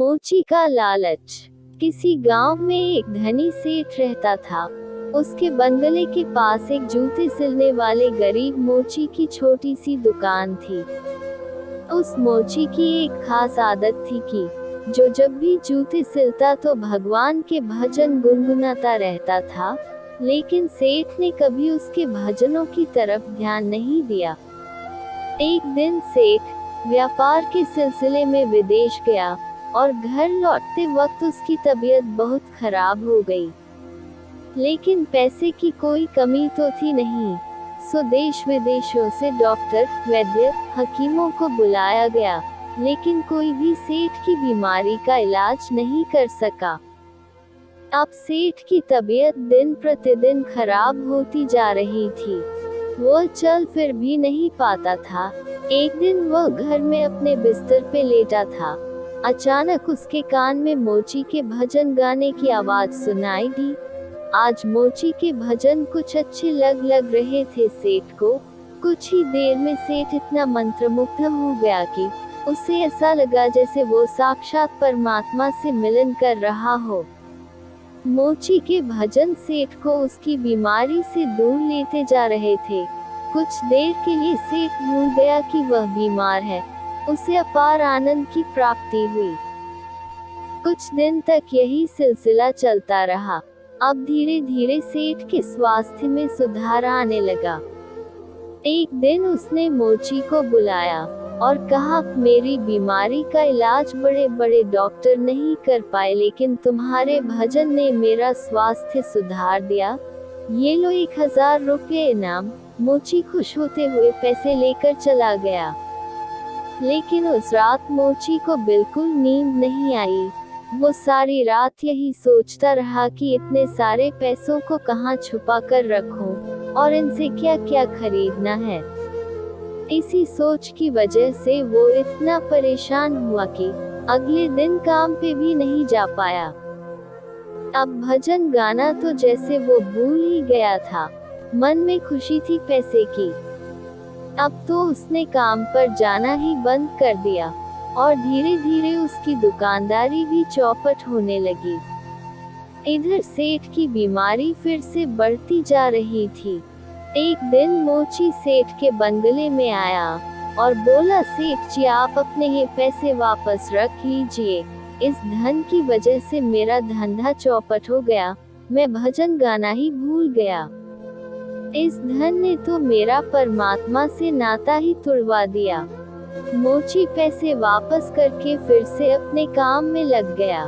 मोची का लालच। किसी गांव में एक धनी सेठ रहता था। उसके बंगले के पास एक जूते सिलने वाले गरीब मोची की छोटी सी दुकान थी। उस मोची की एक खास आदत थी कि जो जब भी जूते सिलता तो भगवान के भजन गुनगुनाता रहता था, लेकिन सेठ ने कभी उसके भजनों की तरफ ध्यान नहीं दिया। एक दिन सेठ व्यापार के सिलसिले में विदेश गया और घर लौटते वक्त उसकी तबीयत बहुत खराब हो गई। लेकिन पैसे की कोई कमी तो थी नहीं, सो देश विदेशों से डॉक्टर, वैद्य, हकीमों को बुलाया गया, लेकिन कोई भी सेठ की बीमारी का इलाज नहीं कर सका। अब सेठ की तबीयत दिन प्रतिदिन खराब होती जा रही थी। वह चल फिर भी नहीं पाता था। एक दिन वह घर में अपने बिस्तर पे लेटा था। अचानक उसके कान में मोची के भजन गाने की आवाज सुनाई दी। आज मोची के भजन कुछ अच्छे लग रहे थे सेठ को। कुछ ही देर में सेठ इतना मंत्रमुग्ध हो गया कि उसे ऐसा लगा जैसे वो साक्षात परमात्मा से मिलन कर रहा हो। मोची के भजन सेठ को उसकी बीमारी से दूर लेते जा रहे थे। कुछ देर के लिए सेठ भूल गया कि वह बीमार है। उसे अपार आनंद की प्राप्ति हुई। कुछ दिन तक यही सिलसिला चलता रहा। अब धीरे धीरे सेठ के स्वास्थ्य में सुधार आने लगा। एक दिन उसने मोची को बुलाया और कहा, मेरी बीमारी का इलाज बड़े बड़े डॉक्टर नहीं कर पाए, लेकिन तुम्हारे भजन ने मेरा स्वास्थ्य सुधार दिया। ये लो 1000 रुपये इनाम। मोची खुश होते हुए पैसे लेकर चला गया। लेकिन उस रात मोची को बिल्कुल नींद नहीं आई। वो सारी रात यही सोचता रहा कि इतने सारे पैसों को कहाँ छुपा कर रखूं और इनसे क्या क्या खरीदना है। इसी सोच की वजह से वो इतना परेशान हुआ कि अगले दिन काम पे भी नहीं जा पाया। अब भजन गाना तो जैसे वो भूल ही गया था। मन में खुशी थी पैसे की। अब तो उसने काम पर जाना ही बंद कर दिया और धीरे धीरे उसकी दुकानदारी भी चौपट होने लगी। इधर सेठ की बीमारी फिर से बढ़ती जा रही थी। एक दिन मोची सेठ के बंगले में आया और बोला, सेठ जी आप अपने ये पैसे वापस रख लीजिए। इस धन की वजह से मेरा धंधा चौपट हो गया। मैं भजन गाना ही भूल गया। इस धन ने तो मेरा परमात्मा से नाता ही तुड़वा दिया। मोची पैसे वापस करके फिर से अपने काम में लग गया।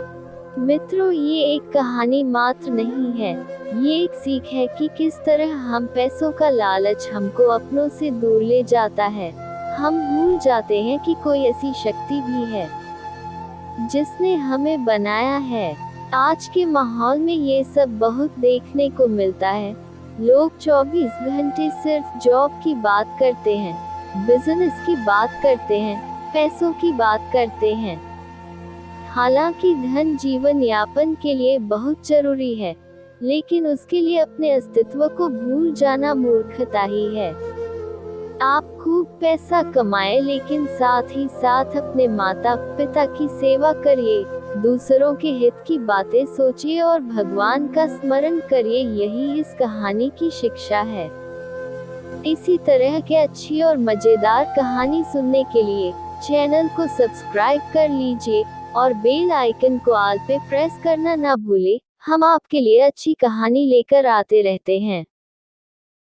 मित्रों, ये एक कहानी मात्र नहीं है, ये एक सीख है कि किस तरह हम पैसों का लालच हमको अपनों से दूर ले जाता है। हम भूल जाते हैं कि कोई ऐसी शक्ति भी है जिसने हमें बनाया है। आज के माहौल में ये सब बहुत देखने को मिलता है। लोग 24 घंटे सिर्फ जॉब की बात करते हैं, बिजनेस की बात करते हैं, पैसों की बात करते हैं। हालांकि धन जीवन यापन के लिए बहुत जरूरी है, लेकिन उसके लिए अपने अस्तित्व को भूल जाना मूर्खता ही है। आप खूब पैसा कमाएं, लेकिन साथ ही साथ अपने माता पिता की सेवा करिए, दूसरों के हित की बातें सोचिए और भगवान का स्मरण करिए। यही इस कहानी की शिक्षा है। इसी तरह के अच्छी और मजेदार कहानी सुनने के लिए चैनल को सब्सक्राइब कर लीजिए और बेल आइकन को ऑल पे प्रेस करना ना भूले। हम आपके लिए अच्छी कहानी लेकर आते रहते हैं।